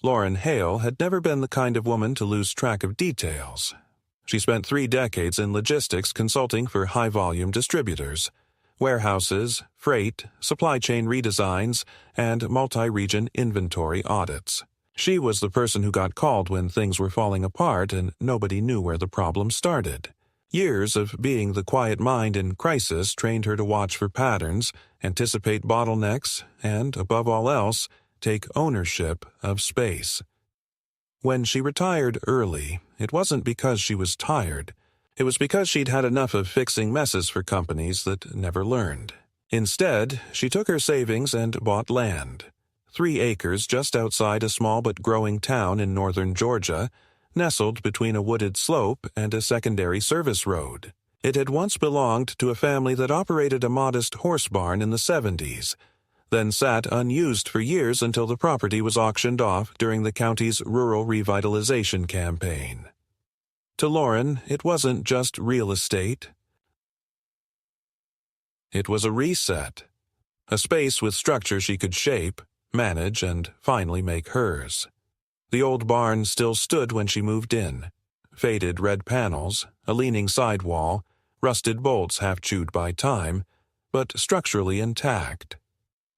Lauren Hale had never been the kind of woman to lose track of details. She spent 3 decades in logistics consulting for high-volume distributors, warehouses, freight, supply chain redesigns, and multi-region inventory audits. She was the person who got called when things were falling apart and nobody knew where the problem started. Years of being the quiet mind in crisis trained her to watch for patterns, anticipate bottlenecks, and, above all else, take ownership of space. When she retired early, it wasn't because she was tired. It was because she'd had enough of fixing messes for companies that never learned. Instead, she took her savings and bought land. 3 acres just outside a small but growing town in northern Georgia, nestled between a wooded slope and a secondary service road. It had once belonged to a family that operated a modest horse barn in the 70s, then sat unused for years until the property was auctioned off during the county's rural revitalization campaign. To Lauren, it wasn't just real estate. It was a reset, a space with structure she could shape, manage, and finally make hers. The old barn still stood when she moved in. Faded red panels, a leaning sidewall, rusted bolts half chewed by time, but structurally intact.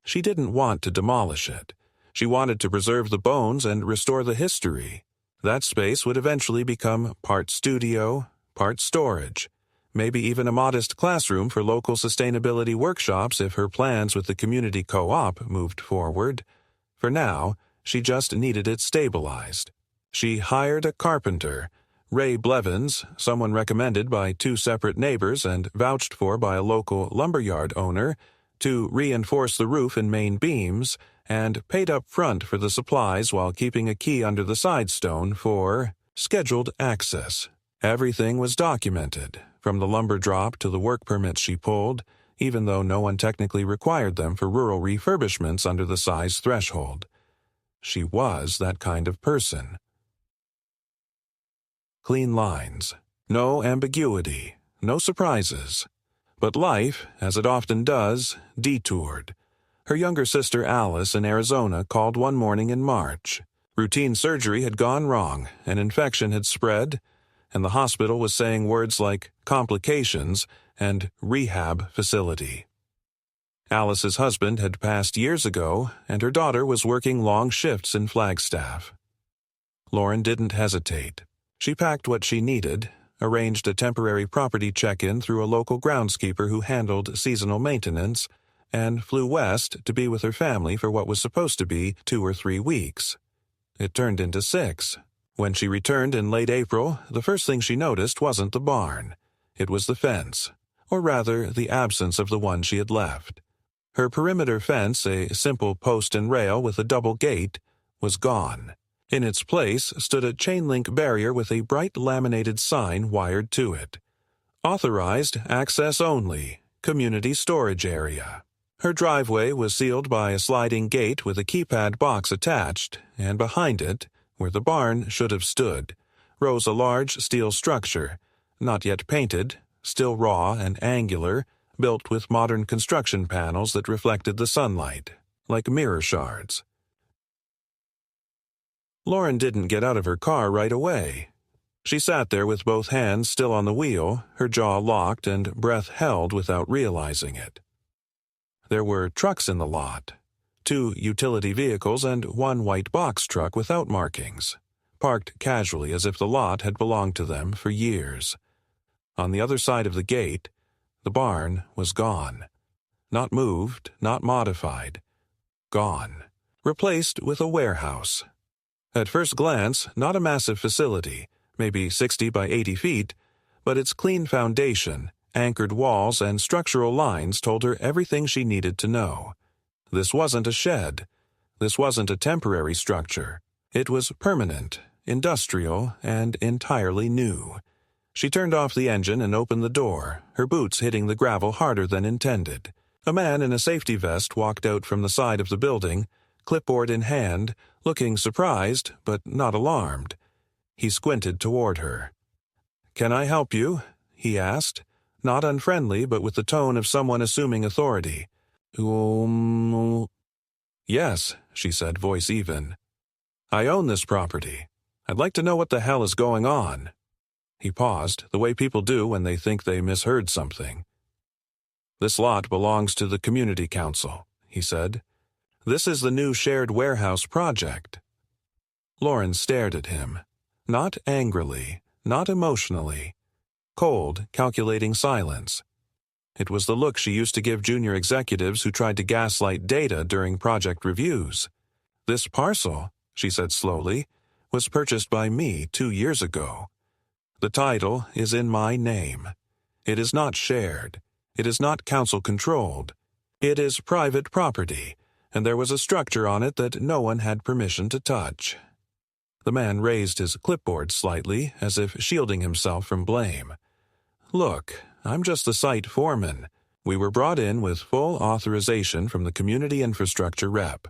She didn't want to demolish it. She wanted to preserve the bones and restore the history. That space would eventually become part studio, part storage, maybe even a modest classroom for local sustainability workshops if her plans with the community co-op moved forward. For now, she just needed it stabilized. She hired a carpenter, Ray Blevins, someone recommended by 2 separate neighbors and vouched for by a local lumberyard owner, to reinforce the roof and main beams, and paid up front for the supplies while keeping a key under the sidestone for scheduled access. Everything was documented, from the lumber drop to the work permits she pulled, even though no one technically required them for rural refurbishments under the size threshold. She was that kind of person. Clean lines, no ambiguity, no surprises. But life, as it often does, detoured. Her younger sister Alice in Arizona called one morning in March. Routine surgery had gone wrong, an infection had spread, and the hospital was saying words like complications and rehab facility. Alice's husband had passed years ago, and her daughter was working long shifts in Flagstaff. Lauren didn't hesitate. She packed what she needed, arranged a temporary property check-in through a local groundskeeper who handled seasonal maintenance, and flew west to be with her family for what was supposed to be 2 or 3 weeks. It turned into 6. When she returned in late April, the first thing she noticed wasn't the barn. It was the fence, or rather the absence of the one she had left. Her perimeter fence, a simple post and rail with a double gate, was gone. In its place stood a chain-link barrier with a bright laminated sign wired to it. Authorized access only, community storage area. Her driveway was sealed by a sliding gate with a keypad box attached, and behind it, where the barn should have stood, rose a large steel structure, not yet painted, still raw and angular, built with modern construction panels that reflected the sunlight, like mirror shards. Lauren didn't get out of her car right away. She sat there with both hands still on the wheel, her jaw locked and breath held without realizing it. There were trucks in the lot, 2 utility vehicles and 1 white box truck without markings, parked casually as if the lot had belonged to them for years. On the other side of the gate, the barn was gone. Not moved, not modified. Gone. Replaced with a warehouse. At first glance, not a massive facility, maybe 60 by 80 feet, but its clean foundation, anchored walls, and structural lines told her everything she needed to know. This wasn't a shed. This wasn't a temporary structure. It was permanent, industrial, and entirely new. She turned off the engine and opened the door, her boots hitting the gravel harder than intended. A man in a safety vest walked out from the side of the building, clipboard in hand, looking surprised but not alarmed. He squinted toward her. "Can I help you?" he asked, not unfriendly but with the tone of someone assuming authority. Yes," she said, voice even. I own this property. I'd like to know what the hell is going on." He paused, the way people do when they think they misheard something. "This lot belongs to the community council," he said. "This is the new shared warehouse project." Lauren stared at him. Not angrily, not emotionally. Cold, calculating silence. It was the look she used to give junior executives who tried to gaslight data during project reviews. "This parcel," she said slowly, "was purchased by me 2 years ago. The title is in my name. It is not shared. It is not council-controlled. It is private property, and there was a structure on it that no one had permission to touch." The man raised his clipboard slightly, as if shielding himself from blame. "Look, I'm just the site foreman. We were brought in with full authorization from the community infrastructure rep.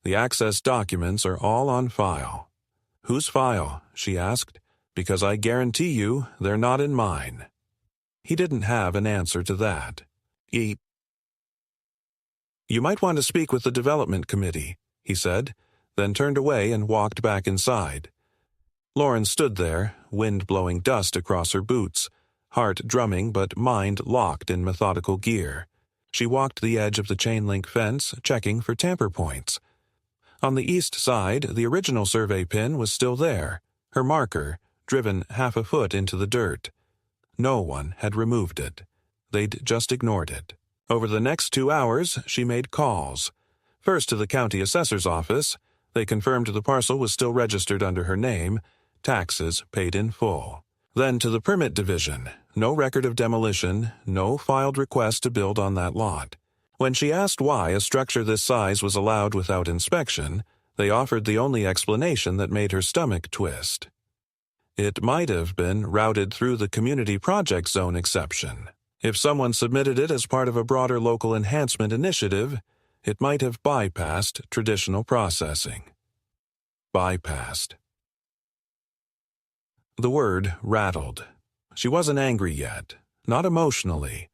The access documents are all on file." "Whose file?" she asked. "Because I guarantee you they're not in mine." He didn't have an answer to that. "You might want to speak with the development committee," he said, then turned away and walked back inside. Lauren stood there, wind blowing dust across her boots, heart drumming but mind locked in methodical gear. She walked the edge of the chain-link fence, checking for tamper points. On the east side, the original survey pin was still there, her marker, driven half a foot into the dirt. No one had removed it. They'd just ignored it. Over the next 2 hours, she made calls. First to the county assessor's office. They confirmed the parcel was still registered under her name, taxes paid in full. Then to the permit division. No record of demolition, no filed request to build on that lot. When she asked why a structure this size was allowed without inspection, they offered the only explanation that made her stomach twist. It might have been routed through the community project zone exception. If someone submitted it as part of a broader local enhancement initiative, it might have bypassed traditional processing. Bypassed. The word rattled. She wasn't angry yet, not emotionally.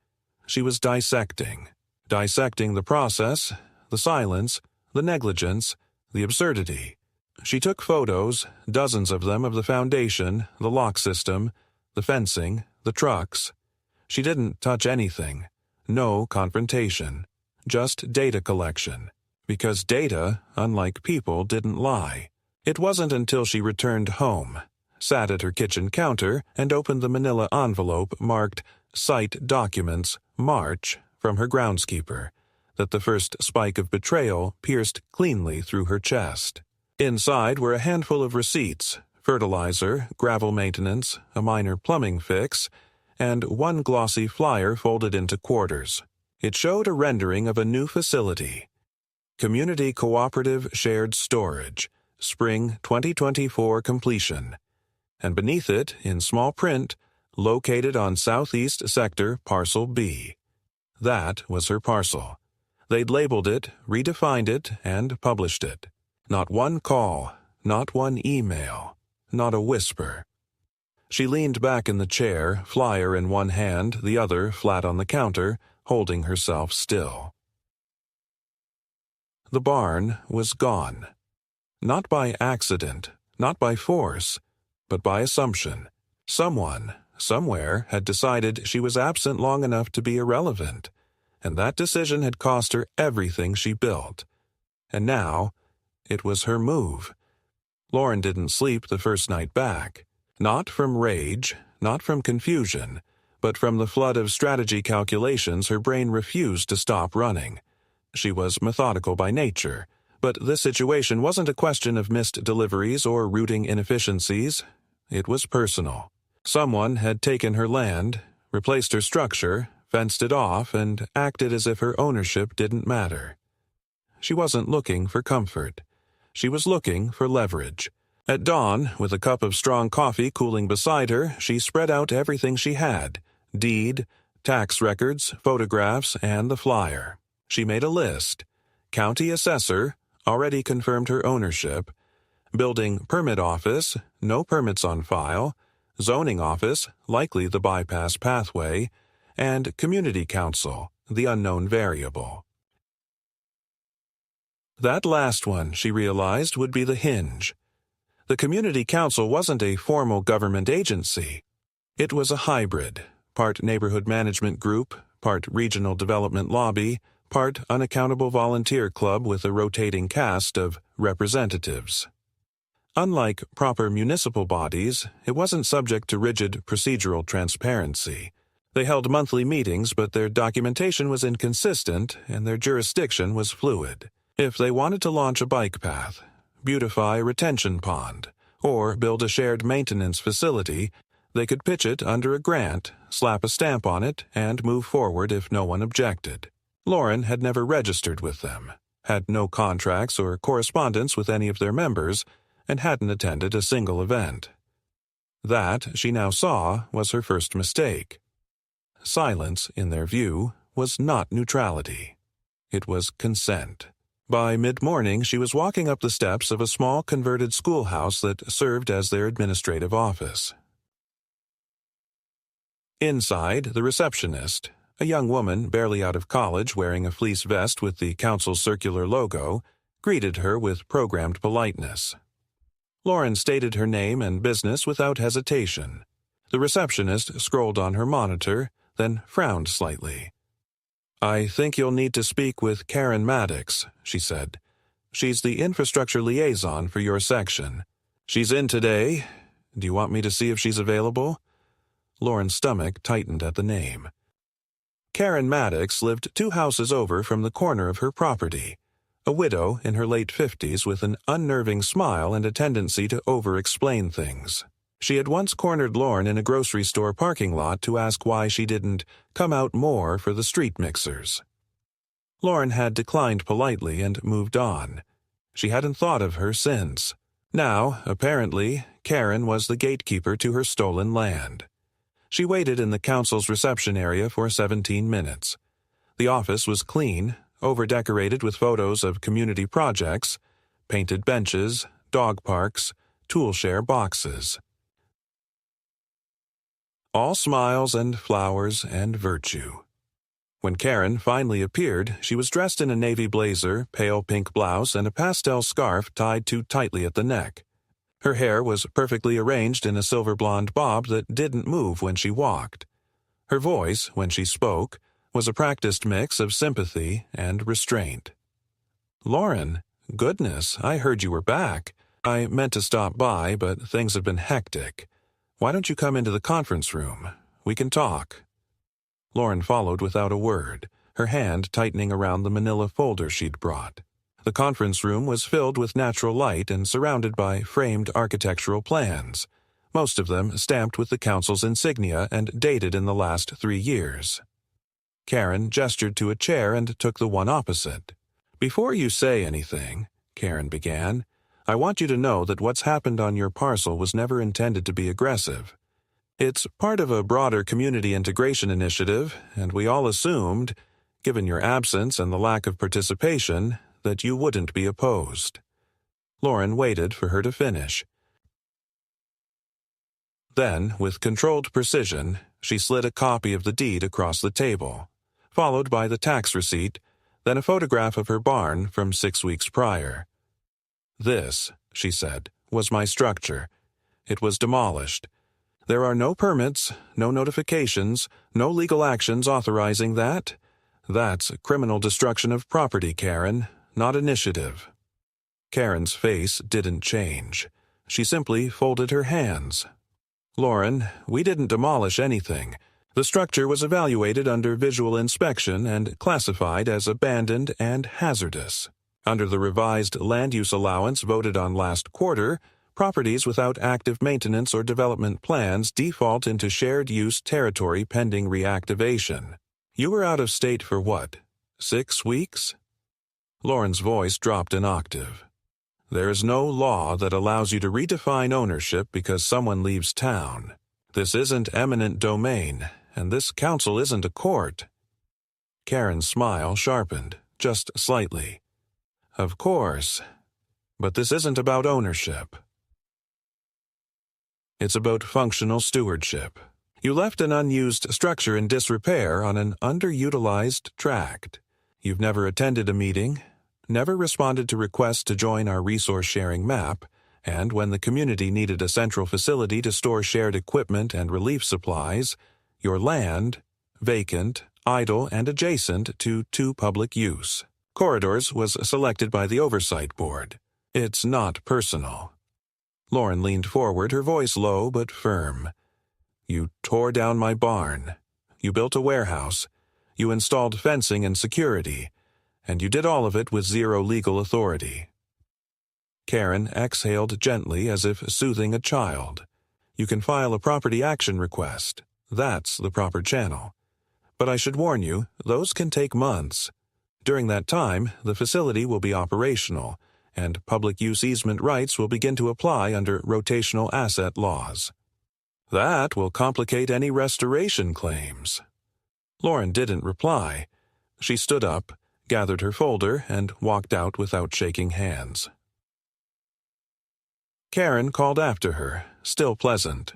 She was dissecting the process, the silence, the negligence, the absurdity. She took photos, dozens of them, of the foundation, the lock system, the fencing, the trucks. She didn't touch anything. No confrontation. Just data collection. Because data, unlike people, didn't lie. It wasn't until she returned home, sat at her kitchen counter, and opened the manila envelope marked Site Documents, March, from her groundskeeper, that the first spike of betrayal pierced cleanly through her chest. Inside were a handful of receipts, fertilizer, gravel maintenance, a minor plumbing fix, and one glossy flyer folded into quarters. It showed a rendering of a new facility. Community Cooperative Shared Storage, Spring 2024 completion. And beneath it, in small print, located on Southeast Sector Parcel B. That was her parcel. They'd labeled it, redefined it, and published it. Not one call, not one email, not a whisper. She leaned back in the chair, flyer in one hand, the other flat on the counter, holding herself still. The barn was gone. Not by accident, not by force, but by assumption. Someone, somewhere, had decided she was absent long enough to be irrelevant, and that decision had cost her everything she built. And now, it was her move. Lauren didn't sleep the first night back. Not from rage, not from confusion, but from the flood of strategy calculations her brain refused to stop running. She was methodical by nature, but this situation wasn't a question of missed deliveries or routing inefficiencies. It was personal. Someone had taken her land, replaced her structure, fenced it off, and acted as if her ownership didn't matter. She wasn't looking for comfort. She was looking for leverage. At dawn, with a cup of strong coffee cooling beside her, she spread out everything she had: deed, tax records, photographs, and the flyer. She made a list. County assessor, already confirmed her ownership. Building permit office, no permits on file. Zoning office, likely the bypass pathway. And community council, the unknown variable. That last one, she realized, would be the hinge. The community council wasn't a formal government agency. It was a hybrid, part neighborhood management group, part regional development lobby, part unaccountable volunteer club with a rotating cast of representatives. Unlike proper municipal bodies, it wasn't subject to rigid procedural transparency. They held monthly meetings, but their documentation was inconsistent and their jurisdiction was fluid. If they wanted to launch a bike path, beautify a retention pond, or build a shared maintenance facility, they could pitch it under a grant, slap a stamp on it, and move forward if no one objected. Lauren had never registered with them, had no contracts or correspondence with any of their members, and hadn't attended a single event. That, she now saw, was her first mistake. Silence, in their view, was not neutrality. It was consent. By mid-morning, she was walking up the steps of a small converted schoolhouse that served as their administrative office. Inside, the receptionist, a young woman barely out of college wearing a fleece vest with the council's circular logo, greeted her with programmed politeness. Lauren stated her name and business without hesitation. The receptionist scrolled on her monitor, then frowned slightly. "I think you'll need to speak with Karen Maddox," she said. "She's the infrastructure liaison for your section. She's in today. Do you want me to see if she's available?" Lauren's stomach tightened at the name. Karen Maddox lived 2 houses over from the corner of her property, a widow in her late 50s with an unnerving smile and a tendency to over-explain things. She had once cornered Lauren in a grocery store parking lot to ask why she didn't come out more for the street mixers. Lauren had declined politely and moved on. She hadn't thought of her since. Now, apparently, Karen was the gatekeeper to her stolen land. She waited in the council's reception area for 17 minutes. The office was clean, over-decorated with photos of community projects, painted benches, dog parks, tool-share boxes. All smiles and flowers and virtue. When Karen finally appeared, she was dressed in a navy blazer, pale pink blouse, and a pastel scarf tied too tightly at the neck. Her hair was perfectly arranged in a silver blonde bob that didn't move when she walked. Her voice, when she spoke, was a practiced mix of sympathy and restraint. "Lauren, goodness, I heard you were back. I meant to stop by, but things have been hectic. Why don't you come into the conference room? We can talk." Lauren followed without a word, her hand tightening around the manila folder she'd brought. The conference room was filled with natural light and surrounded by framed architectural plans, most of them stamped with the council's insignia and dated in the last 3 years. Karen gestured to a chair and took the one opposite. "Before you say anything," Karen began, "I want you to know that what's happened on your parcel was never intended to be aggressive. It's part of a broader community integration initiative, and we all assumed, given your absence and the lack of participation, that you wouldn't be opposed." Lauren waited for her to finish. Then, with controlled precision, she slid a copy of the deed across the table, followed by the tax receipt, then a photograph of her barn from 6 weeks prior. "This," she said, "was my structure. It was demolished. There are no permits, no notifications, no legal actions authorizing that. That's criminal destruction of property, Karen, not initiative." Karen's face didn't change. She simply folded her hands. "Lauren, we didn't demolish anything. The structure was evaluated under visual inspection and classified as abandoned and hazardous. Under the revised land use allowance voted on last quarter, properties without active maintenance or development plans default into shared use territory pending reactivation. You were out of state for what, 6 weeks?" Lauren's voice dropped an octave. "There is no law that allows you to redefine ownership because someone leaves town. This isn't eminent domain, and this council isn't a court." Karen's smile sharpened, just slightly. "Of course, but this isn't about ownership. It's about functional stewardship. You left an unused structure in disrepair on an underutilized tract. You've never attended a meeting, never responded to requests to join our resource-sharing map, and when the community needed a central facility to store shared equipment and relief supplies, your land, vacant, idle, and adjacent to public use. Corridors was selected by the Oversight Board. It's not personal. Lauren leaned forward, her voice low but firm. You tore down my barn. You built a warehouse. You installed fencing and security. And you did all of it with zero legal authority. Karen exhaled gently as if soothing a child. You can file a property action request. That's the proper channel. But I should warn you, those can take months. During that time, the facility will be operational, and public use easement rights will begin to apply under rotational asset laws. That will complicate any restoration claims. Lauren didn't reply. She stood up, gathered her folder, and walked out without shaking hands. Karen called after her, still pleasant.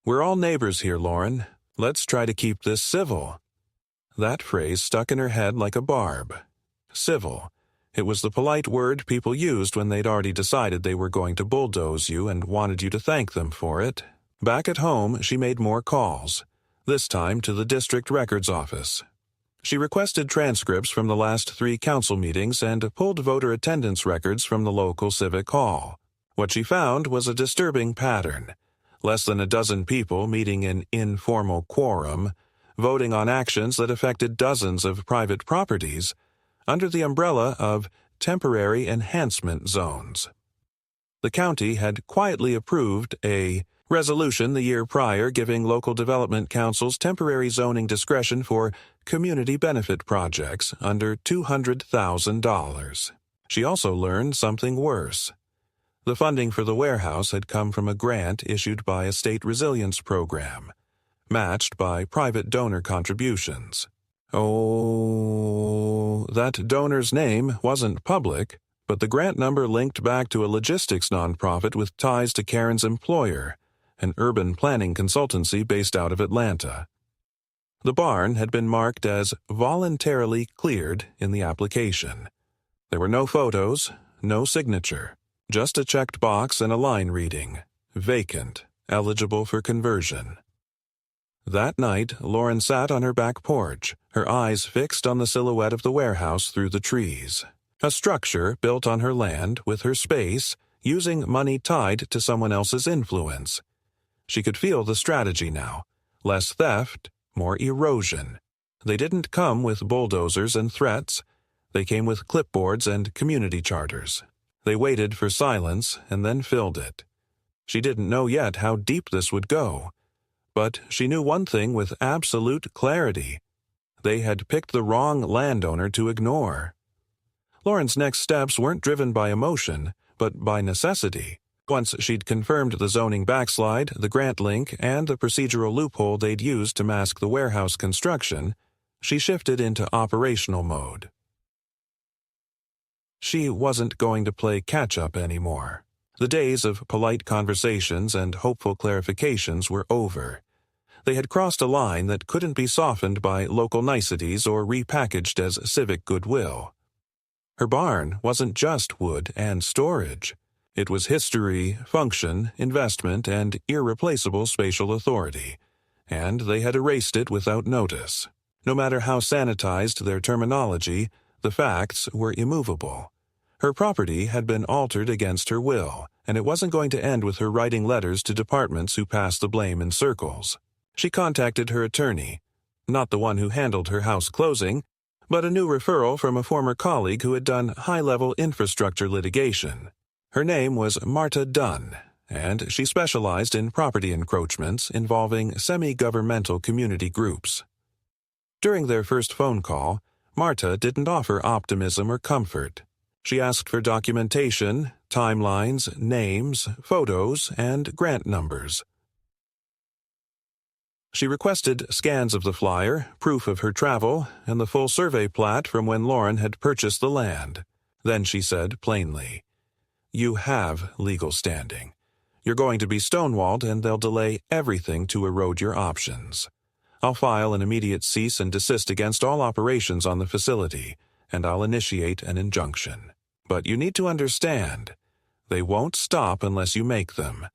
We're all neighbors here, Lauren. Let's try to keep this civil. That phrase stuck in her head like a barb. Civil. It was the polite word people used when they'd already decided they were going to bulldoze you and wanted you to thank them for it. Back at home, she made more calls, this time to the district records office. She requested transcripts from the last 3 council meetings and pulled voter attendance records from the local civic hall. What she found was a disturbing pattern. Less than a dozen people meeting in informal quorum, voting on actions that affected dozens of private properties, under the umbrella of temporary enhancement zones. The county had quietly approved a resolution the year prior giving local development councils temporary zoning discretion for community benefit projects under $200,000. She also learned something worse. The funding for the warehouse had come from a grant issued by a state resilience program, matched by private donor contributions. Oh, that donor's name wasn't public, but the grant number linked back to a logistics nonprofit with ties to Karen's employer, an urban planning consultancy based out of Atlanta. The barn had been marked as voluntarily cleared in the application. There were no photos, no signature, just a checked box and a line reading, vacant, eligible for conversion. That night, Lauren sat on her back porch, her eyes fixed on the silhouette of the warehouse through the trees. A structure built on her land with her space, using money tied to someone else's influence. She could feel the strategy now. Less theft, more erosion. They didn't come with bulldozers and threats. They came with clipboards and community charters. They waited for silence and then filled it. She didn't know yet how deep this would go. But she knew one thing with absolute clarity. They had picked the wrong landowner to ignore. Lauren's next steps weren't driven by emotion, but by necessity. Once she'd confirmed the zoning backslide, the grant link, and the procedural loophole they'd used to mask the warehouse construction, she shifted into operational mode. She wasn't going to play catch-up anymore. The days of polite conversations and hopeful clarifications were over. They had crossed a line that couldn't be softened by local niceties or repackaged as civic goodwill. Her barn wasn't just wood and storage. It was history, function, investment, and irreplaceable spatial authority, and they had erased it without notice. No matter how sanitized their terminology, the facts were immovable. Her property had been altered against her will, and it wasn't going to end with her writing letters to departments who passed the blame in circles. She contacted her attorney, not the one who handled her house closing, but a new referral from a former colleague who had done high-level infrastructure litigation. Her name was Marta Dunn, and she specialized in property encroachments involving semi-governmental community groups. During their first phone call, Marta didn't offer optimism or comfort. She asked for documentation, timelines, names, photos, and grant numbers. She requested scans of the flyer, proof of her travel, and the full survey plat from when Lauren had purchased the land. Then she said plainly, "You have legal standing. You're going to be stonewalled and they'll delay everything to erode your options. I'll file an immediate cease and desist against all operations on the facility, and I'll initiate an injunction. But you need to understand, They won't stop unless you make them.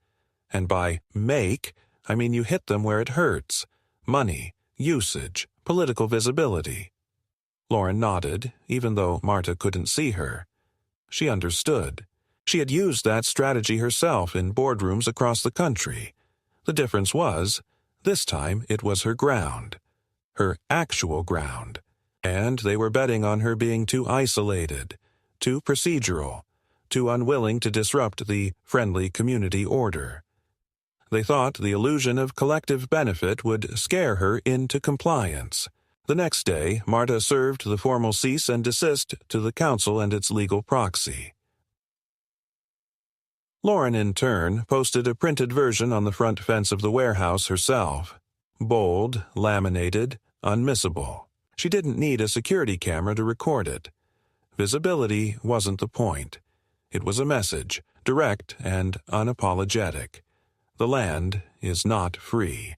And by make, I mean you hit them where it hurts. Money, usage, political visibility. Lauren nodded, even though Marta couldn't see her. She understood. She had used that strategy herself in boardrooms across the country. The difference was, this time it was her ground. Her actual ground. And they were betting on her being too isolated, too procedural, too unwilling to disrupt the friendly community order. They thought the illusion of collective benefit would scare her into compliance. The next day, Marta served the formal cease and desist to the council and its legal proxy. Lauren, in turn, posted a printed version on the front fence of the warehouse herself. Bold, laminated, unmissable. She didn't need a security camera to record it. Visibility wasn't the point. It was a message, direct and unapologetic. The land is not free.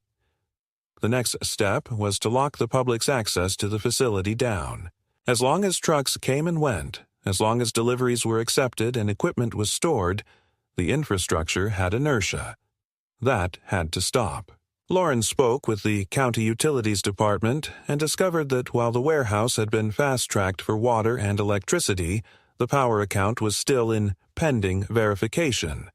The next step was to lock the public's access to the facility down. As long as trucks came and went, as long as deliveries were accepted and equipment was stored, the infrastructure had inertia. That had to stop. Lauren spoke with the county utilities department and discovered that while the warehouse had been fast-tracked for water and electricity, the power account was still in pending verification,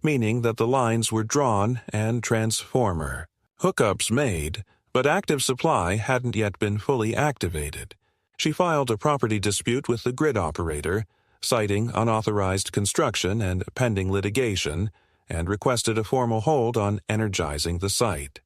meaning that the lines were drawn and transformer. Hookups made, but active supply hadn't yet been fully activated. She filed a property dispute with the grid operator, citing unauthorized construction and pending litigation, and requested a formal hold on energizing the site.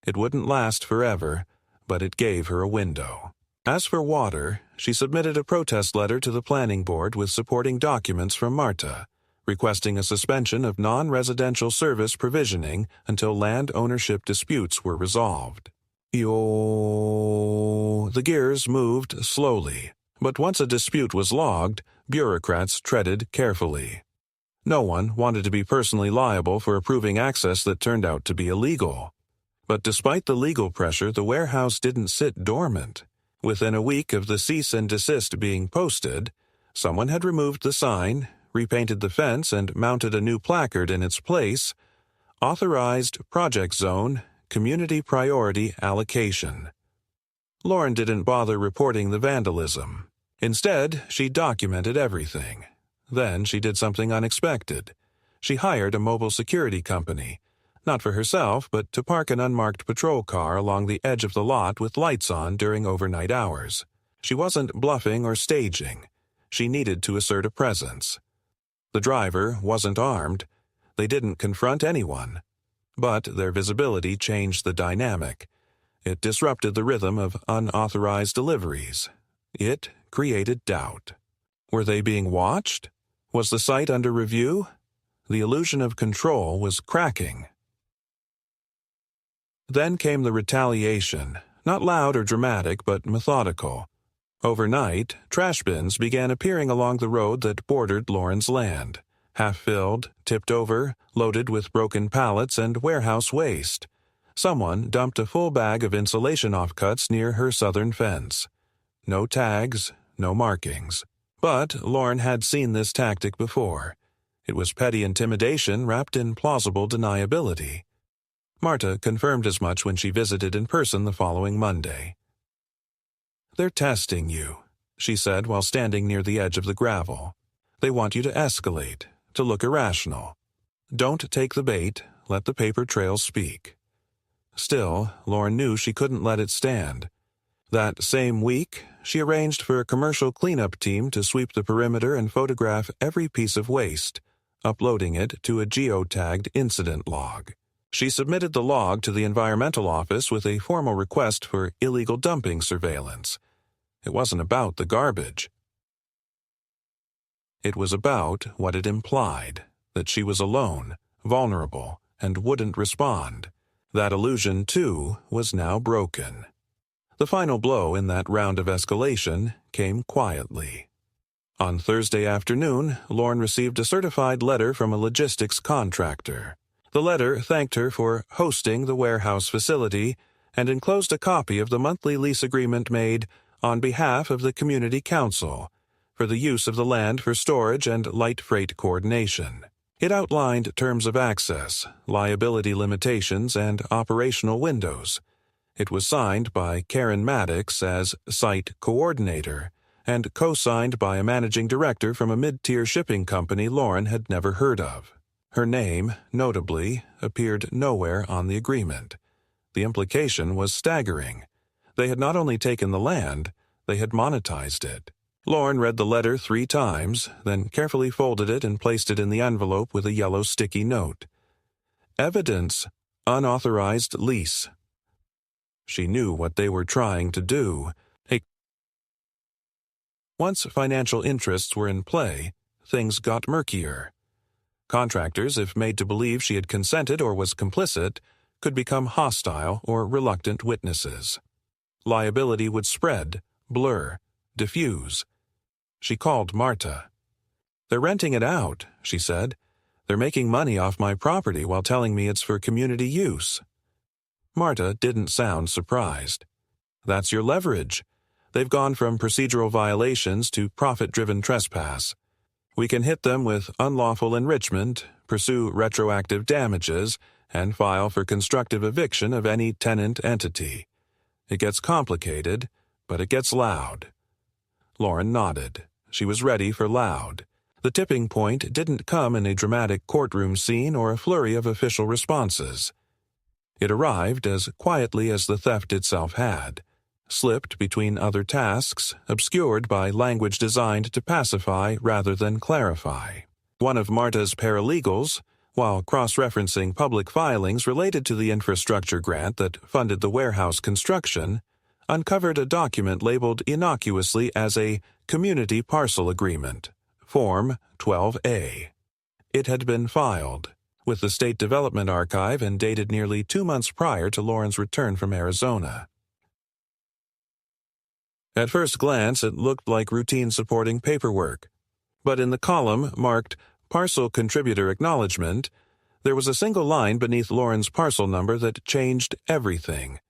It wouldn't last forever, but it gave her a window. As for water, she submitted a protest letter to the planning board with supporting documents from Marta, requesting a suspension of non-residential service provisioning until land ownership disputes were resolved. The gears moved slowly, but once a dispute was logged, bureaucrats treaded carefully. No one wanted to be personally liable for approving access that turned out to be illegal. But despite the legal pressure, the warehouse didn't sit dormant. Within a week of the cease and desist being posted, someone had removed the sign, repainted the fence, and mounted a new placard in its place: Authorized Project Zone, Community Priority Allocation. Lauren didn't bother reporting the vandalism. Instead, she documented everything. Then she did something unexpected. She hired a mobile security company, not for herself, but to park an unmarked patrol car along the edge of the lot with lights on during overnight hours. She wasn't bluffing or staging. She needed to assert a presence. The driver wasn't armed. They didn't confront anyone. But their visibility changed the dynamic. It disrupted the rhythm of unauthorized deliveries. It created doubt. Were they being watched? Was the site under review? The illusion of control was cracking. Then came the retaliation, not loud or dramatic, but methodical. Overnight, trash bins began appearing along the road that bordered Lauren's land, half-filled, tipped over, loaded with broken pallets and warehouse waste. Someone dumped a full bag of insulation offcuts near her southern fence. No tags, no markings. But Lauren had seen this tactic before. It was petty intimidation wrapped in plausible deniability. Marta confirmed as much when she visited in person the following Monday. "They're testing you," she said while standing near the edge of the gravel. "They want you to escalate, to look irrational. Don't take the bait, let the paper trail speak." Still, Lauren knew she couldn't let it stand. That same week, she arranged for a commercial cleanup team to sweep the perimeter and photograph every piece of waste, uploading it to a geotagged incident log. She submitted the log to the environmental office with a formal request for illegal dumping surveillance. It wasn't about the garbage. It was about what it implied, that she was alone, vulnerable, and wouldn't respond. That illusion, too, was now broken. The final blow in that round of escalation came quietly. On Thursday afternoon, Lauren received a certified letter from a logistics contractor. The letter thanked her for hosting the warehouse facility and enclosed a copy of the monthly lease agreement made on behalf of the community council for the use of the land for storage and light freight coordination. It outlined terms of access, liability limitations, and operational windows. It was signed by Karen Maddox as site coordinator and co-signed by a managing director from a mid-tier shipping company Lauren had never heard of. Her name, notably, appeared nowhere on the agreement. The implication was staggering. They had not only taken the land, they had monetized it. Lauren read the letter 3 times, then carefully folded it and placed it in the envelope with a yellow sticky note. Evidence, unauthorized lease. She knew what they were trying to do. Once financial interests were in play, things got murkier. Contractors, if made to believe she had consented or was complicit, could become hostile or reluctant witnesses. Liability would spread, blur, diffuse. She called Marta. "They're renting it out," she said. "They're making money off my property while telling me it's for community use." Marta didn't sound surprised. "That's your leverage. They've gone from procedural violations to profit-driven trespass. We can hit them with unlawful enrichment, pursue retroactive damages, and file for constructive eviction of any tenant entity. It gets complicated, but it gets loud." Lauren nodded. She was ready for loud. The tipping point didn't come in a dramatic courtroom scene or a flurry of official responses. It arrived as quietly as the theft itself had, slipped between other tasks, obscured by language designed to pacify rather than clarify. One of Marta's paralegals, while cross-referencing public filings related to the infrastructure grant that funded the warehouse construction, uncovered a document labeled innocuously as a Community Parcel Agreement, Form 12A. It had been filed with the State Development Archive and dated nearly 2 months prior to Lauren's return from Arizona. At first glance, it looked like routine supporting paperwork. But in the column marked Parcel Contributor Acknowledgement, there was a single line beneath Lauren's parcel number that changed everything.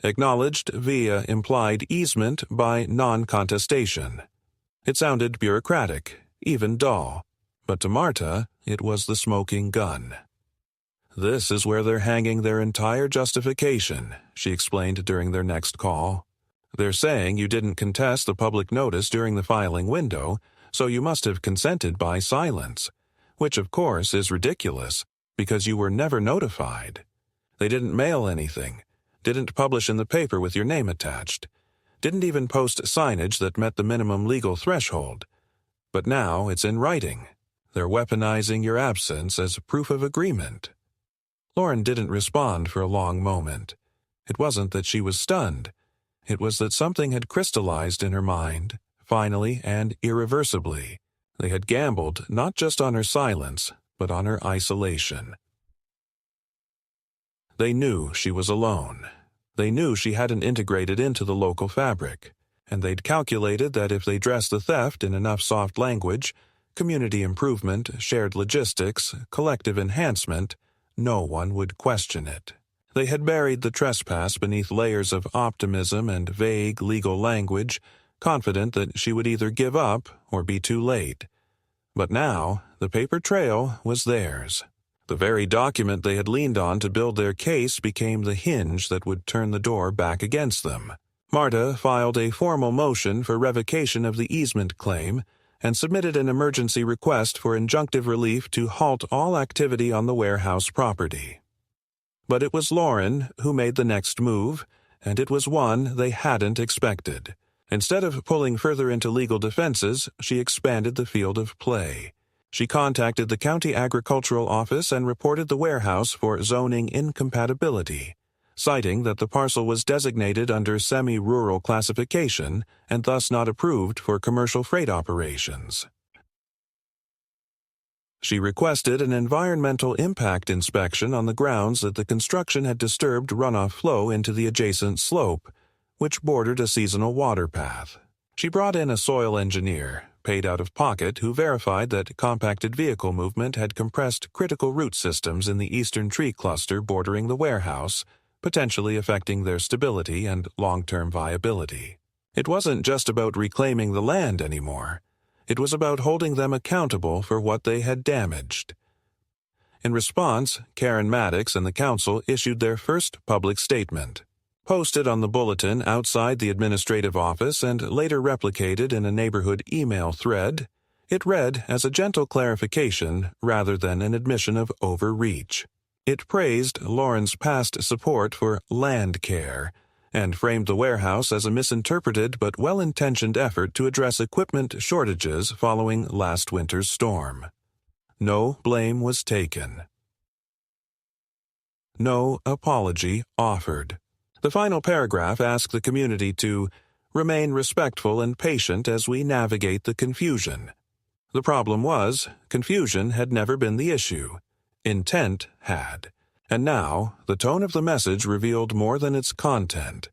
Acknowledged via implied easement by non-contestation. It sounded bureaucratic, even dull. But to Marta, it was the smoking gun. "This is where they're hanging their entire justification," she explained during their next call. "They're saying you didn't contest the public notice during the filing window, so you must have consented by silence, which of course is ridiculous, because you were never notified. They didn't mail anything, didn't publish in the paper with your name attached, didn't even post signage that met the minimum legal threshold. But now it's in writing. They're weaponizing your absence as proof of agreement." Lauren didn't respond for a long moment. It wasn't that she was stunned. It was that something had crystallized in her mind, finally and irreversibly. They had gambled not just on her silence, but on her isolation. They knew she was alone. They knew she hadn't integrated into the local fabric, and they'd calculated that if they dressed the theft in enough soft language, community improvement, shared logistics, collective enhancement, no one would question it. They had buried the trespass beneath layers of optimism and vague legal language, confident that she would either give up or be too late. But now, the paper trail was theirs. The very document they had leaned on to build their case became the hinge that would turn the door back against them. Marta filed a formal motion for revocation of the easement claim and submitted an emergency request for injunctive relief to halt all activity on the warehouse property. But it was Lauren who made the next move, and it was one they hadn't expected. Instead of pulling further into legal defenses, she expanded the field of play. She contacted the county agricultural office and reported the warehouse for zoning incompatibility, citing that the parcel was designated under semi-rural classification and thus not approved for commercial freight operations. She requested an environmental impact inspection on the grounds that the construction had disturbed runoff flow into the adjacent slope, which bordered a seasonal water path. She brought in a soil engineer, paid out of pocket, who verified that compacted vehicle movement had compressed critical root systems in the eastern tree cluster bordering the warehouse, potentially affecting their stability and long-term viability. It wasn't just about reclaiming the land anymore. It was about holding them accountable for what they had damaged. In response, Karen Maddox and the council issued their first public statement. Posted on the bulletin outside the administrative office and later replicated in a neighborhood email thread, it read as a gentle clarification rather than an admission of overreach. It praised Lauren's past support for land care and framed the warehouse as a misinterpreted but well-intentioned effort to address equipment shortages following last winter's storm. No blame was taken. No apology offered. The final paragraph asked the community to remain respectful and patient as we navigate the confusion. The problem was, confusion had never been the issue. Intent had. And now, the tone of the message revealed more than its content.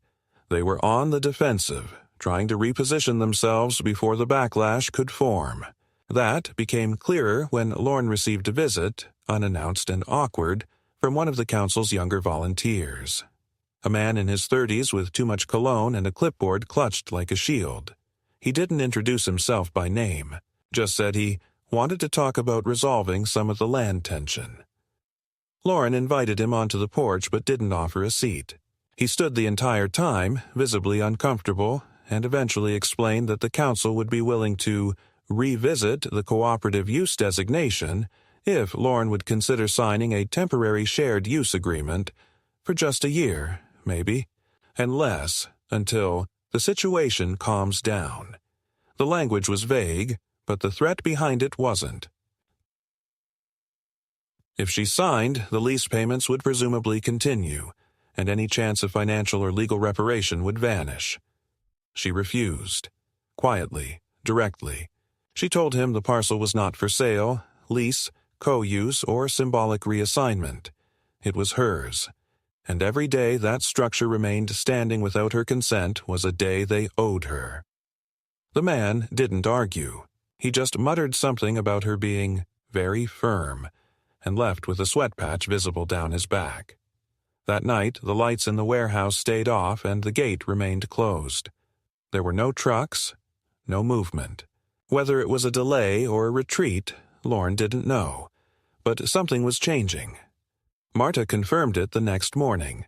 They were on the defensive, trying to reposition themselves before the backlash could form. That became clearer when Lauren received a visit, unannounced and awkward, from one of the council's younger volunteers. A man in his 30s with too much cologne and a clipboard clutched like a shield. He didn't introduce himself by name, just said he wanted to talk about resolving some of the land tension. Lauren invited him onto the porch but didn't offer a seat. He stood the entire time, visibly uncomfortable, and eventually explained that the council would be willing to revisit the cooperative use designation if Lauren would consider signing a temporary shared use agreement for just a year, maybe, and less, until the situation calms down. The language was vague, but the threat behind it wasn't. If she signed, the lease payments would presumably continue, and any chance of financial or legal reparation would vanish. She refused. Quietly, directly. She told him the parcel was not for sale, lease, co-use, or symbolic reassignment. It was hers. And every day that structure remained standing without her consent was a day they owed her. The man didn't argue. He just muttered something about her being very firm, and left with a sweat patch visible down his back. That night, the lights in the warehouse stayed off and the gate remained closed. There were no trucks, no movement. Whether it was a delay or a retreat, Lauren didn't know. But something was changing. Marta confirmed it the next morning.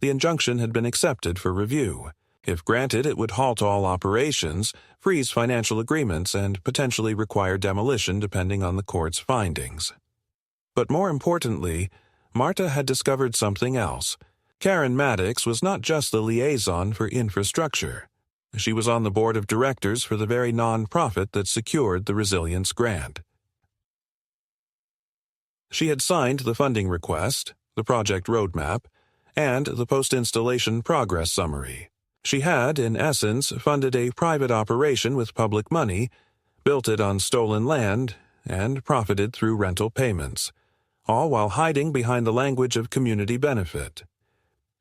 The injunction had been accepted for review. If granted, it would halt all operations, freeze financial agreements, and potentially require demolition depending on the court's findings. But more importantly, Marta had discovered something else. Karen Maddox was not just the liaison for infrastructure. She was on the board of directors for the very nonprofit that secured the Resilience Grant. She had signed the funding request, the project roadmap, and the post-installation progress summary. She had, in essence, funded a private operation with public money, built it on stolen land, and profited through rental payments, all while hiding behind the language of community benefit.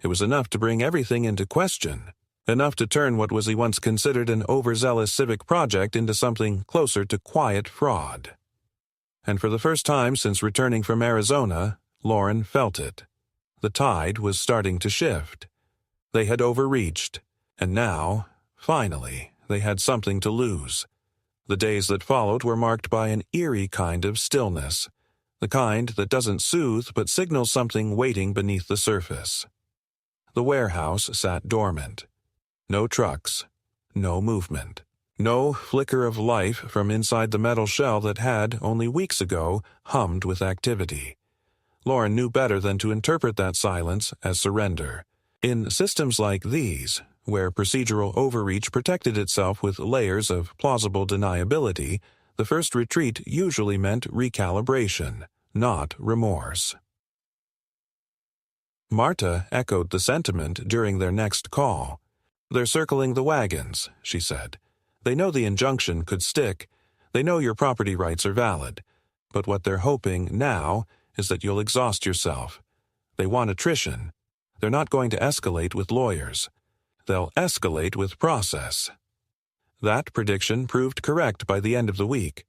It was enough to bring everything into question, enough to turn what was once considered an overzealous civic project into something closer to quiet fraud. And for the first time since returning from Arizona, Lauren felt it. The tide was starting to shift. They had overreached, and now, finally, they had something to lose. The days that followed were marked by an eerie kind of stillness, the kind that doesn't soothe but signals something waiting beneath the surface. The warehouse sat dormant. No trucks, no movement. No flicker of life from inside the metal shell that had, only weeks ago, hummed with activity. Lauren knew better than to interpret that silence as surrender. In systems like these, where procedural overreach protected itself with layers of plausible deniability, the first retreat usually meant recalibration, not remorse. Marta echoed the sentiment during their next call. "They're circling the wagons," she said. "They know the injunction could stick. They know your property rights are valid. But what they're hoping now is that you'll exhaust yourself. They want attrition. They're not going to escalate with lawyers. They'll escalate with process." That prediction proved correct by the end of the week.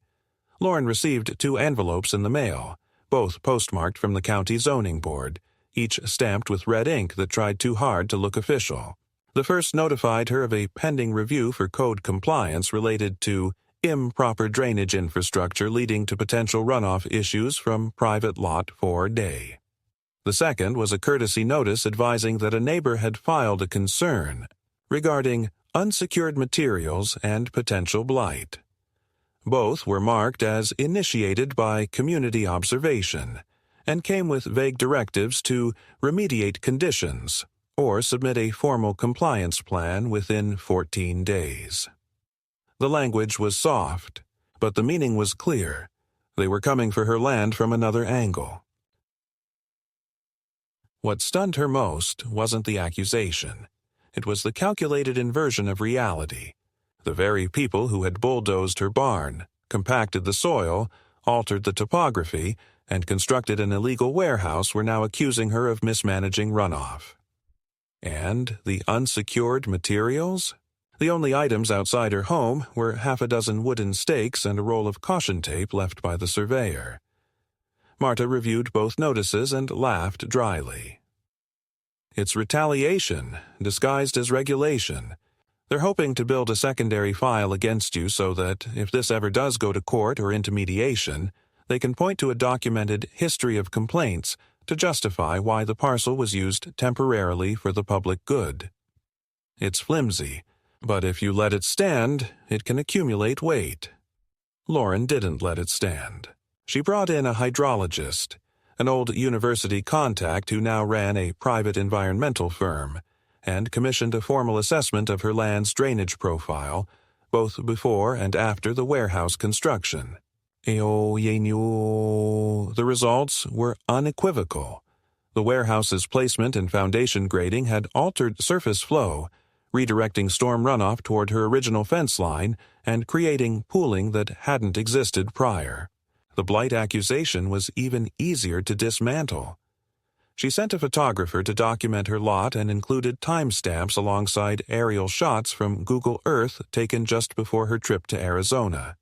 Lauren received 2 envelopes in the mail, both postmarked from the county zoning board, each stamped with red ink that tried too hard to look official. The first notified her of a pending review for code compliance related to improper drainage infrastructure leading to potential runoff issues from private lot 4D. The second was a courtesy notice advising that a neighbor had filed a concern regarding unsecured materials and potential blight. Both were marked as initiated by community observation and came with vague directives to remediate conditions or submit a formal compliance plan within 14 days. The language was soft, but the meaning was clear. They were coming for her land from another angle. What stunned her most wasn't the accusation. It was the calculated inversion of reality. The very people who had bulldozed her barn, compacted the soil, altered the topography, and constructed an illegal warehouse were now accusing her of mismanaging runoff. And the unsecured materials? The only items outside her home were half a dozen wooden stakes and a roll of caution tape left by the surveyor. Marta reviewed both notices and laughed dryly. It's retaliation, disguised as regulation. They're hoping to build a secondary file against you so that, if this ever does go to court or into mediation, they can point to a documented history of complaints to justify why the parcel was used temporarily for the public good. It's flimsy, but if you let it stand, it can accumulate weight. Lauren didn't let it stand. She brought in a hydrologist, an old university contact who now ran a private environmental firm, and commissioned a formal assessment of her land's drainage profile, both before and after the warehouse construction. The results were unequivocal. The warehouse's placement and foundation grading had altered surface flow, redirecting storm runoff toward her original fence line and creating pooling that hadn't existed prior. The blight accusation was even easier to dismantle. She sent a photographer to document her lot and included timestamps alongside aerial shots from Google Earth taken just before her trip to Arizona.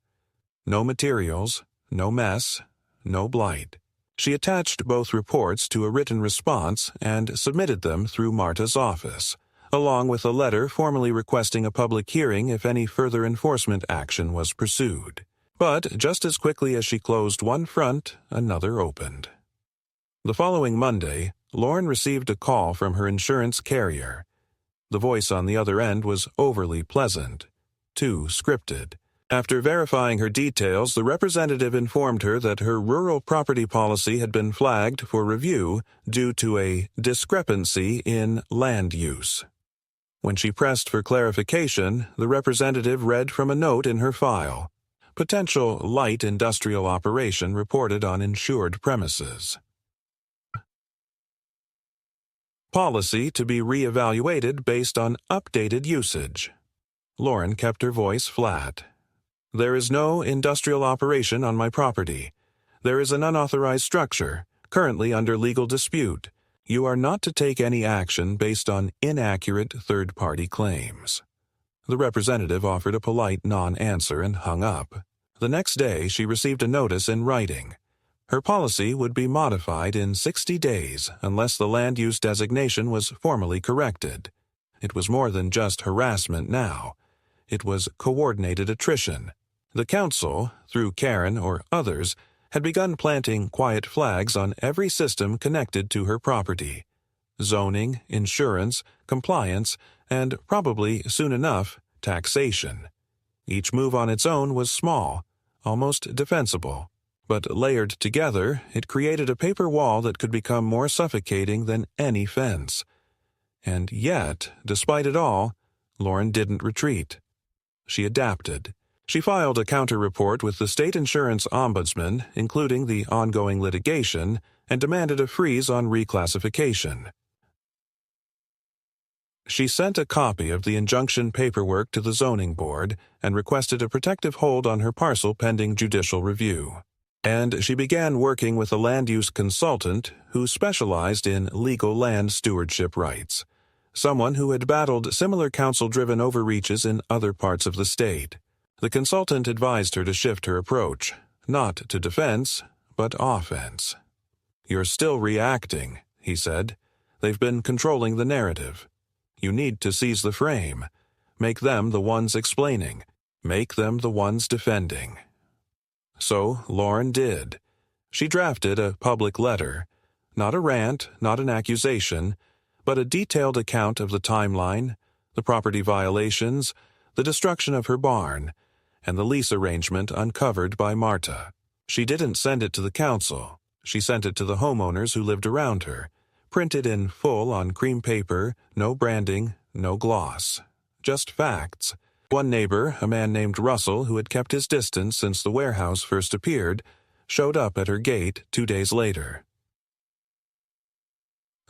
No materials, no mess, no blight. She attached both reports to a written response and submitted them through Marta's office, along with a letter formally requesting a public hearing if any further enforcement action was pursued. But just as quickly as she closed one front, another opened. The following Monday, Lauren received a call from her insurance carrier. The voice on the other end was overly pleasant, too scripted. After verifying her details, the representative informed her that her rural property policy had been flagged for review due to a discrepancy in land use. When she pressed for clarification, the representative read from a note in her file. Potential light industrial operation reported on insured premises. Policy to be reevaluated based on updated usage. Lauren kept her voice flat. There is no industrial operation on my property. There is an unauthorized structure, currently under legal dispute. You are not to take any action based on inaccurate third-party claims. The representative offered a polite non-answer and hung up. The next day, she received a notice in writing. Her policy would be modified in 60 days unless the land use designation was formally corrected. It was more than just harassment now. It was coordinated attrition. The council, through Karen or others, had begun planting quiet flags on every system connected to her property. Zoning, insurance, compliance, and probably, soon enough, taxation. Each move on its own was small, almost defensible. But layered together, it created a paper wall that could become more suffocating than any fence. And yet, despite it all, Lauren didn't retreat. She adapted. She filed a counter-report with the state insurance ombudsman, including the ongoing litigation, and demanded a freeze on reclassification. She sent a copy of the injunction paperwork to the zoning board and requested a protective hold on her parcel pending judicial review. And she began working with a land use consultant who specialized in legal land stewardship rights, someone who had battled similar council-driven overreaches in other parts of the state. The consultant advised her to shift her approach, not to defense, but offense. "You're still reacting," he said. "They've been controlling the narrative. You need to seize the frame. Make them the ones explaining. Make them the ones defending. So Lauren did. She drafted a public letter, not a rant, not an accusation, but a detailed account of the timeline, the property violations, the destruction of her barn, and the lease arrangement uncovered by Marta. She didn't send it to the council. She sent it to the homeowners who lived around her, printed in full on cream paper, no branding, no gloss. Just facts. One neighbor, a man named Russell, who had kept his distance since the warehouse first appeared, showed up at her gate 2 days later.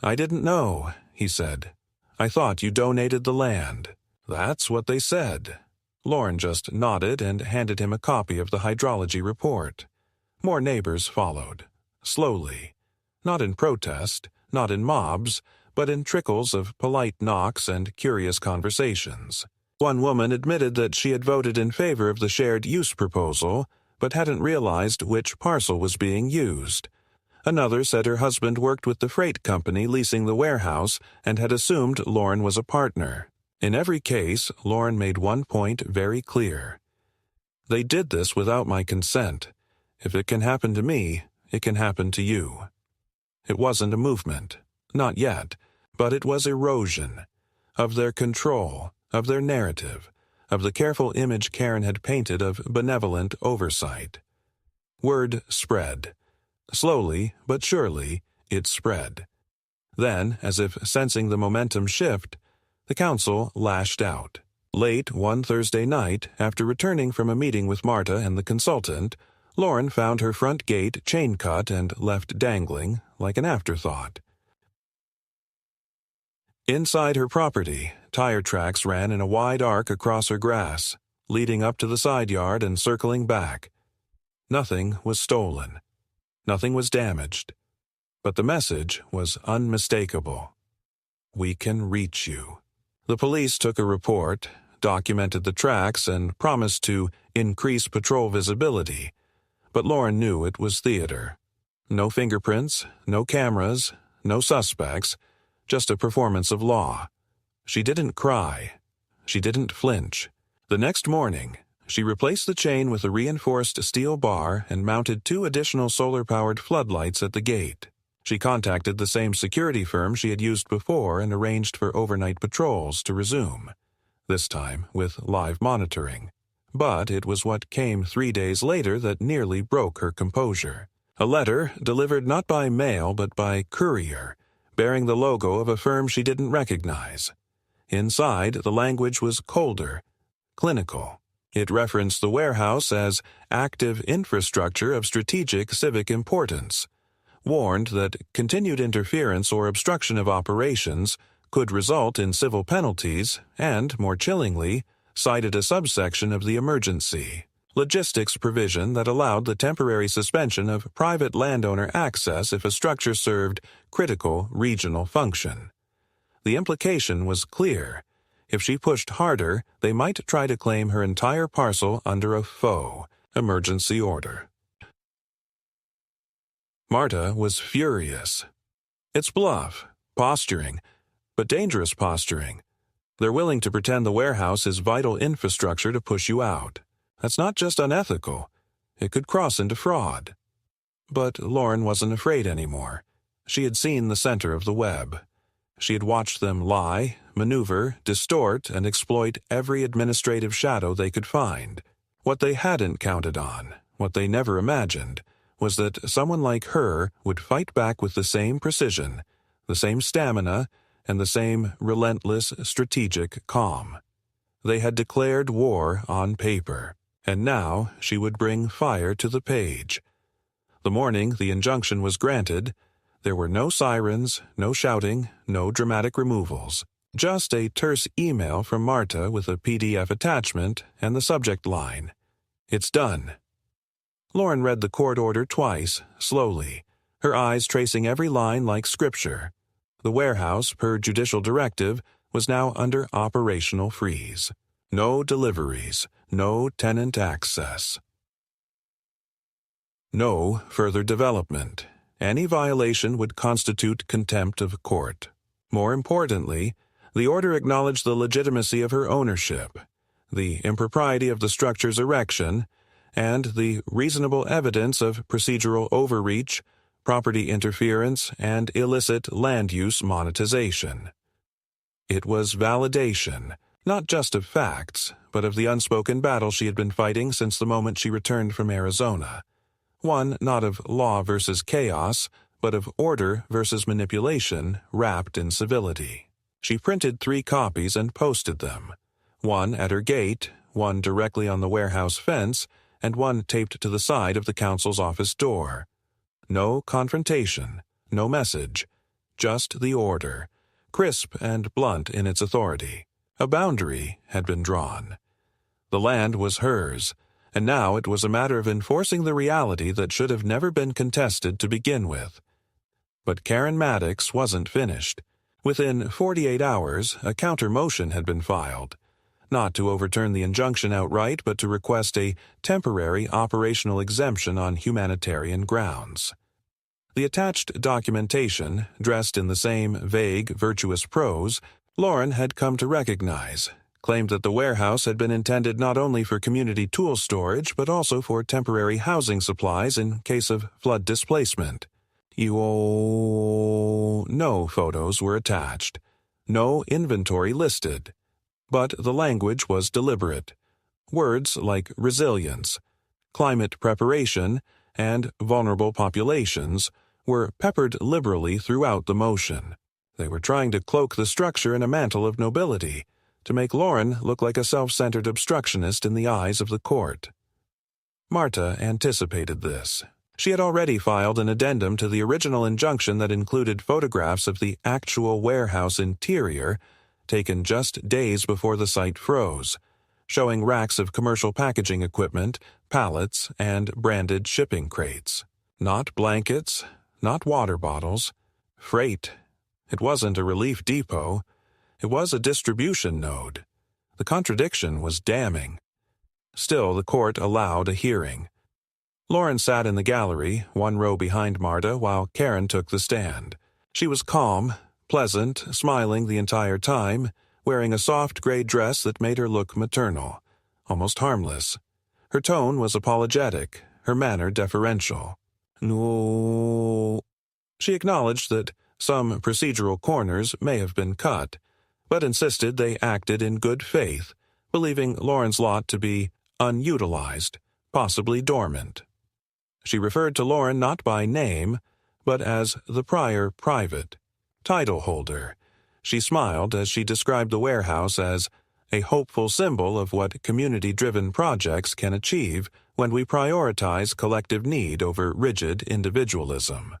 "I didn't know," he said. "I thought you donated the land." "That's what they said." Lauren just nodded and handed him a copy of the hydrology report. More neighbors followed. Slowly. Not in protest, not in mobs, but in trickles of polite knocks and curious conversations. One woman admitted that she had voted in favor of the shared use proposal, but hadn't realized which parcel was being used. Another said her husband worked with the freight company leasing the warehouse and had assumed Lauren was a partner. In every case, Lauren made one point very clear. "They did this without my consent. If it can happen to me, it can happen to you." It wasn't a movement. Not yet. But it was erosion. Of their control, of their narrative, of the careful image Karen had painted of benevolent oversight. Word spread. Slowly, but surely, it spread. Then, as if sensing the momentum shift, the council lashed out. Late one Thursday night, after returning from a meeting with Marta and the consultant, Lauren found her front gate chain-cut and left dangling, like an afterthought. Inside her property, tire tracks ran in a wide arc across her grass, leading up to the side yard and circling back. Nothing was stolen. Nothing was damaged. But the message was unmistakable. "We can reach you." The police took a report, documented the tracks, and promised to increase patrol visibility. But Lauren knew it was theater. No fingerprints, no cameras, no suspects, just a performance of law. She didn't cry. She didn't flinch. The next morning, she replaced the chain with a reinforced steel bar and mounted 2 additional solar-powered floodlights at the gate. She contacted the same security firm she had used before and arranged for overnight patrols to resume, this time with live monitoring. But it was what came 3 days later that nearly broke her composure. A letter, delivered not by mail but by courier, bearing the logo of a firm she didn't recognize. Inside, the language was colder, clinical. It referenced the warehouse as active infrastructure of strategic civic importance, warned that continued interference or obstruction of operations could result in civil penalties, and, more chillingly, cited a subsection of the emergency logistics provision that allowed the temporary suspension of private landowner access if a structure served critical regional function. The implication was clear. If she pushed harder, they might try to claim her entire parcel under a faux emergency order. Marta was furious. It's bluff, posturing, but dangerous posturing. They're willing to pretend the warehouse is vital infrastructure to push you out. That's not just unethical. It could cross into fraud. But Lauren wasn't afraid anymore. She had seen the center of the web. She had watched them lie, maneuver, distort, and exploit every administrative shadow they could find. What they hadn't counted on, what they never imagined, was that someone like her would fight back with the same precision, the same stamina, and the same relentless strategic calm. They had declared war on paper, and now she would bring fire to the page. The morning the injunction was granted, there were no sirens, no shouting, no dramatic removals. Just a terse email from Marta with a PDF attachment and the subject line, "It's done." Lauren read the court order twice, slowly, her eyes tracing every line like scripture. The warehouse, per judicial directive, was now under operational freeze. No deliveries, no tenant access. No further development. Any violation would constitute contempt of court. More importantly, the order acknowledged the legitimacy of her ownership. the impropriety of the structure's erection, and the reasonable evidence of procedural overreach, property interference, and illicit land use monetization. It was validation, not just of facts, but of the unspoken battle she had been fighting since the moment she returned from Arizona. One not of law versus chaos, but of order versus manipulation wrapped in civility. She printed 3 copies and posted them. One at her gate, one directly on the warehouse fence, and one taped to the side of the council's office door. No confrontation, no message, just the order, crisp and blunt in its authority. A boundary had been drawn. The land was hers, and now it was a matter of enforcing the reality that should have never been contested to begin with. But Karen Maddox wasn't finished. Within 48 hours, a counter-motion had been filed, not to overturn the injunction outright, but to request a temporary operational exemption on humanitarian grounds. The attached documentation, dressed in the same vague, virtuous prose, Lauren had come to recognize, claimed that the warehouse had been intended not only for community tool storage, but also for temporary housing supplies in case of flood displacement. No photos were attached, no inventory listed. But the language was deliberate. Words like resilience, climate preparation, and vulnerable populations were peppered liberally throughout the motion. They were trying to cloak the structure in a mantle of nobility, to make Lauren look like a self-centered obstructionist in the eyes of the court. Marta anticipated this. She had already filed an addendum to the original injunction that included photographs of the actual warehouse interior, taken just days before the site froze, showing racks of commercial packaging equipment, pallets, and branded shipping crates. Not blankets, not water bottles. Freight. It wasn't a relief depot. It was a distribution node. The contradiction was damning. Still, the court allowed a hearing. Lauren sat in the gallery, 1 row behind Marta, while Karen took the stand. She was calm, pleasant, smiling the entire time, wearing a soft gray dress that made her look maternal, almost harmless. Her tone was apologetic, her manner deferential. No. She acknowledged that some procedural corners may have been cut, but insisted they acted in good faith, believing Lauren's lot to be unutilized, possibly dormant. She referred to Lauren not by name, but as the prior private title holder. She smiled as she described the warehouse as a hopeful symbol of what community-driven projects can achieve when we prioritize collective need over rigid individualism.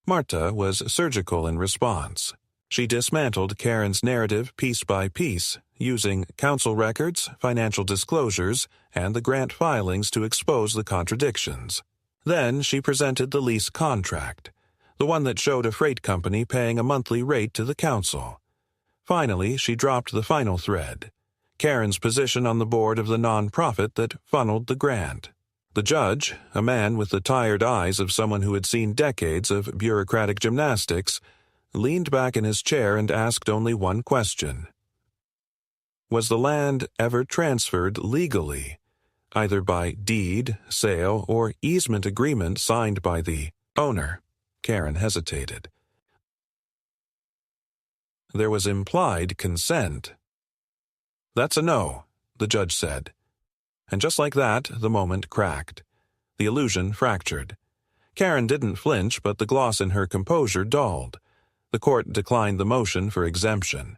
Marta was surgical in response. She dismantled Karen's narrative piece by piece, using council records, financial disclosures, and the grant filings to expose the contradictions. Then she presented the lease contract, the one that showed a freight company paying a monthly rate to the council. Finally, she dropped the final thread, Karen's position on the board of the nonprofit that funneled the grant. The judge, a man with the tired eyes of someone who had seen decades of bureaucratic gymnastics, leaned back in his chair and asked only one question. Was the land ever transferred legally, either by deed, sale, or easement agreement signed by the owner? Karen hesitated. There was implied consent. That's a no, the judge said. And just like that, the moment cracked. The illusion fractured. Karen didn't flinch, but the gloss in her composure dulled. The court declined the motion for exemption.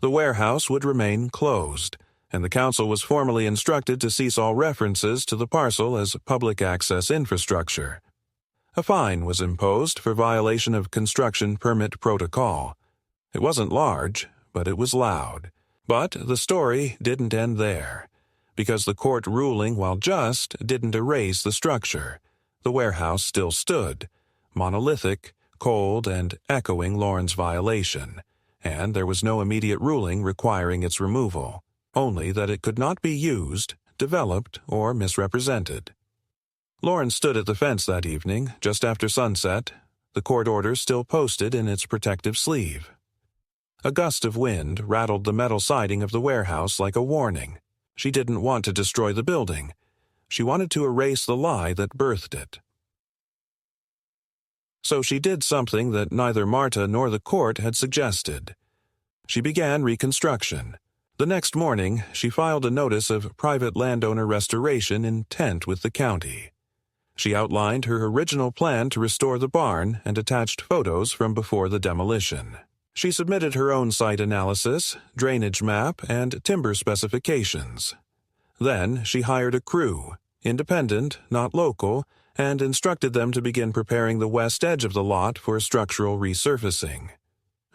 The warehouse would remain closed, and the council was formally instructed to cease all references to the parcel as public access infrastructure. A fine was imposed for violation of construction permit protocol. It wasn't large, but it was loud. But the story didn't end there, because the court ruling, while just, didn't erase the structure. The warehouse still stood, monolithic, cold, and echoing Lauren's violation, and there was no immediate ruling requiring its removal, only that it could not be used, developed, or misrepresented. Lauren stood at the fence that evening, just after sunset, the court order still posted in its protective sleeve. A gust of wind rattled the metal siding of the warehouse like a warning. She didn't want to destroy the building. She wanted to erase the lie that birthed it. So she did something that neither Marta nor the court had suggested. She began reconstruction. The next morning, she filed a notice of private landowner restoration intent with the county. She outlined her original plan to restore the barn and attached photos from before the demolition. She submitted her own site analysis, drainage map, and timber specifications. Then she hired a crew, independent, not local, and instructed them to begin preparing the west edge of the lot for structural resurfacing.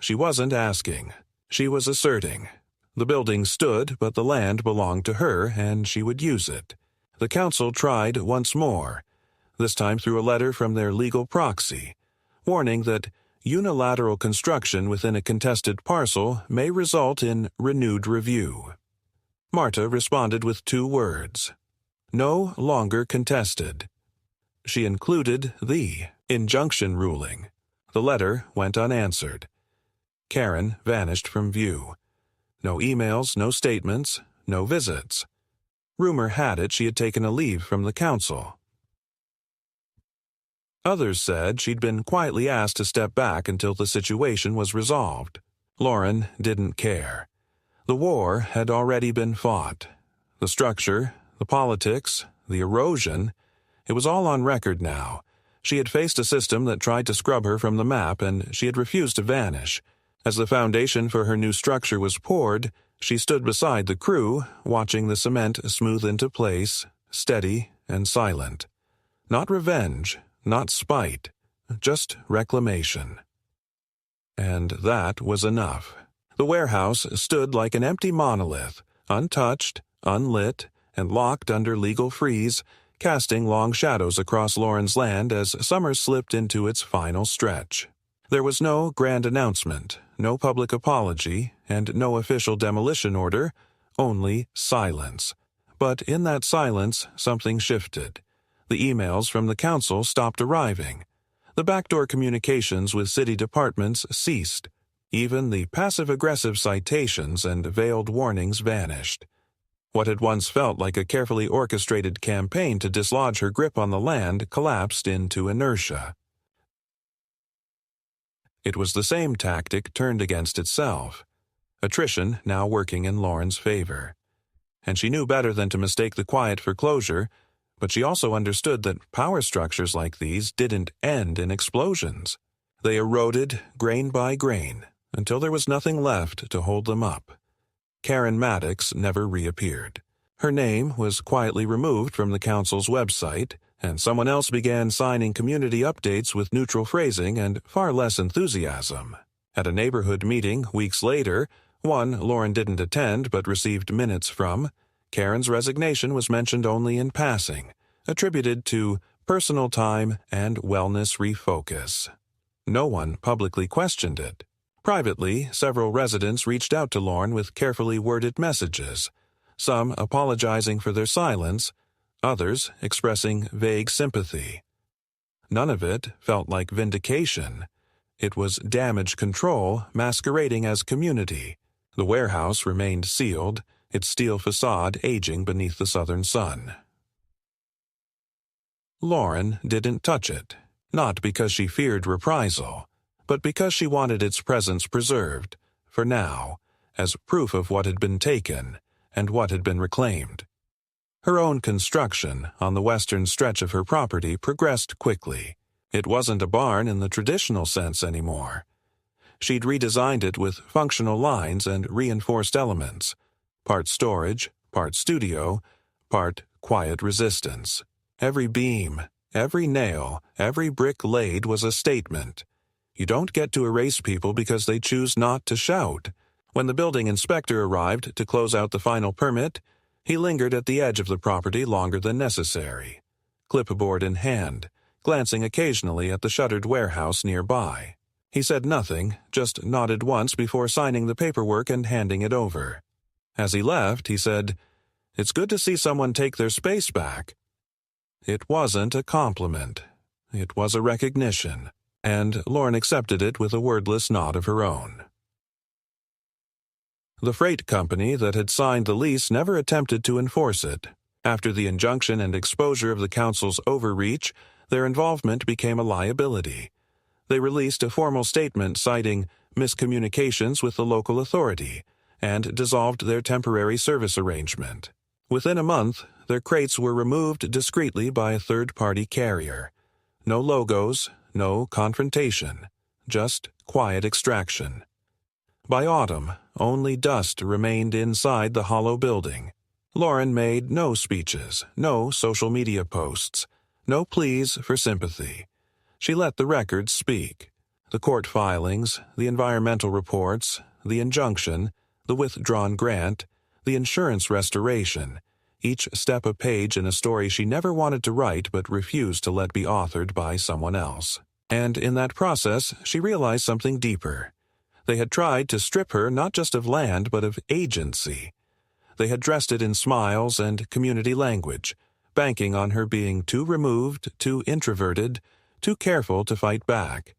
She wasn't asking. She was asserting. The building stood, but the land belonged to her, and she would use it. The council tried once more, this time through a letter from their legal proxy, warning that unilateral construction within a contested parcel may result in renewed review. Marta responded with 2 words: no longer contested. She included the injunction ruling. The letter went unanswered. Karen vanished from view. No emails, no statements, no visits. Rumor had it she had taken a leave from the council. Others said she'd been quietly asked to step back until the situation was resolved. Lauren didn't care. The war had already been fought. The structure, the politics, the erosion, it was all on record now. She had faced a system that tried to scrub her from the map, and she had refused to vanish. As the foundation for her new structure was poured, she stood beside the crew, watching the cement smooth into place, steady and silent. Not revenge, not spite, just reclamation. And that was enough. The warehouse stood like an empty monolith, untouched, unlit, and locked under legal freeze, casting long shadows across Lauren's land as summer slipped into its final stretch. There was no grand announcement, no public apology, and no official demolition order, only silence. But in that silence, something shifted. The emails from the council stopped arriving. The backdoor communications with city departments ceased. Even the passive-aggressive citations and veiled warnings vanished. What had once felt like a carefully orchestrated campaign to dislodge her grip on the land collapsed into inertia. It was the same tactic turned against itself. Attrition now working in Lauren's favor. And she knew better than to mistake the quiet for closure, but she also understood that power structures like these didn't end in explosions. They eroded grain by grain until there was nothing left to hold them up. Karen Maddox never reappeared. Her name was quietly removed from the council's website, and someone else began signing community updates with neutral phrasing and far less enthusiasm. At a neighborhood meeting weeks later, one Lauren didn't attend but received minutes from, Karen's resignation was mentioned only in passing, attributed to personal time and wellness refocus. No one publicly questioned it. Privately, several residents reached out to Lauren with carefully worded messages, some apologizing for their silence, others expressing vague sympathy. None of it felt like vindication. It was damage control masquerading as community. The warehouse remained sealed, its steel facade aging beneath the southern sun. Lauren didn't touch it, not because she feared reprisal, but because she wanted its presence preserved, for now, as proof of what had been taken and what had been reclaimed. Her own construction on the western stretch of her property progressed quickly. It wasn't a barn in the traditional sense anymore. She'd redesigned it with functional lines and reinforced elements, part storage, part studio, part quiet resistance. Every beam, every nail, every brick laid was a statement. You don't get to erase people because they choose not to shout. When the building inspector arrived to close out the final permit, he lingered at the edge of the property longer than necessary, clipboard in hand, glancing occasionally at the shuttered warehouse nearby. He said nothing, just nodded once before signing the paperwork and handing it over. As he left, he said, "It's good to see someone take their space back." It wasn't a compliment. It was a recognition, and Lauren accepted it with a wordless nod of her own. The freight company that had signed the lease never attempted to enforce it. After the injunction and exposure of the council's overreach, their involvement became a liability. They released a formal statement citing miscommunications with the local authority and dissolved their temporary service arrangement. Within a month, their crates were removed discreetly by a third-party carrier. No logos, no confrontation, just quiet extraction. By autumn, only dust remained inside the hollow building. Lauren made no speeches, no social media posts, no pleas for sympathy. She let the records speak. The court filings, the environmental reports, the injunction, the withdrawn grant, the insurance restoration, each step a page in a story she never wanted to write but refused to let be authored by someone else. And in that process, she realized something deeper. They had tried to strip her not just of land but of agency. They had dressed it in smiles and community language, banking on her being too removed, too introverted, too careful to fight back.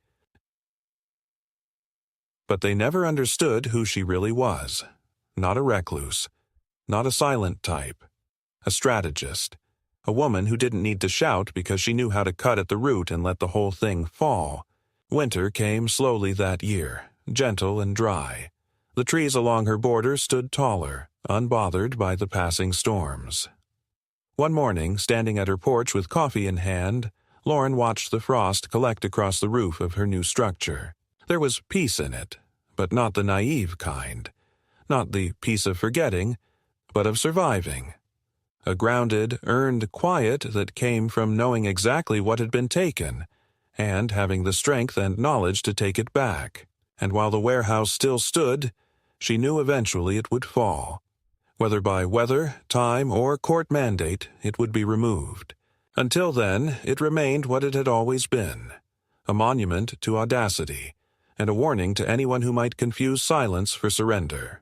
But they never understood who she really was. Not a recluse, not a silent type. A strategist. A woman who didn't need to shout because she knew how to cut at the root and let the whole thing fall. Winter came slowly that year, gentle and dry. The trees along her border stood taller, unbothered by the passing storms. One morning, standing at her porch with coffee in hand, Lauren watched the frost collect across the roof of her new structure. There was peace in it, but not the naive kind. Not the peace of forgetting, but of surviving. A grounded, earned quiet that came from knowing exactly what had been taken, and having the strength and knowledge to take it back. And while the warehouse still stood, she knew eventually it would fall. Whether by weather, time, or court mandate, it would be removed. Until then, it remained what it had always been, a monument to audacity, and a warning to anyone who might confuse silence for surrender.